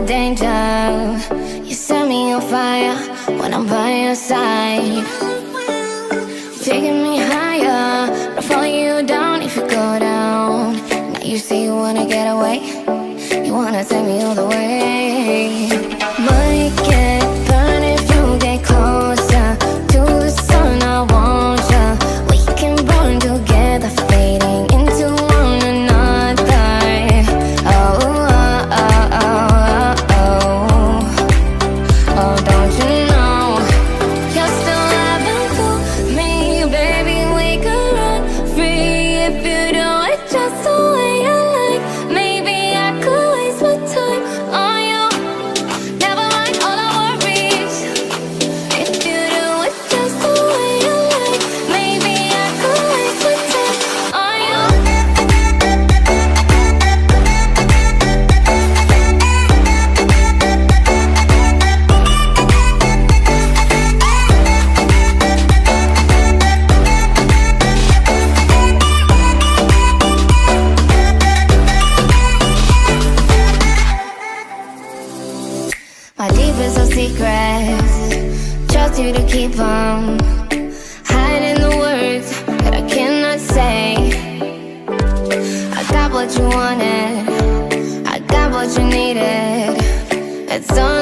danger. You set me on fire when I'm by your side. Taking me higher, but I'll follow you down if you go down. Now you say you wanna get away, you wanna take me all the way. Might get burned if you get closer to the sun. I want ya. We can burn together, fading into one another. Oh, oh, oh, oh, oh, oh. Oh, don't you know you're still loving to me, baby? We could run free if you do it just the way you like. Maybe I could waste my time on you. Never mind all our worries. If you do it just the way you like, maybe I could waste my time on you. My deepest of secrets, trust you to keep them. Hiding the words that I cannot say. I got what you wanted, I got what you needed. It's all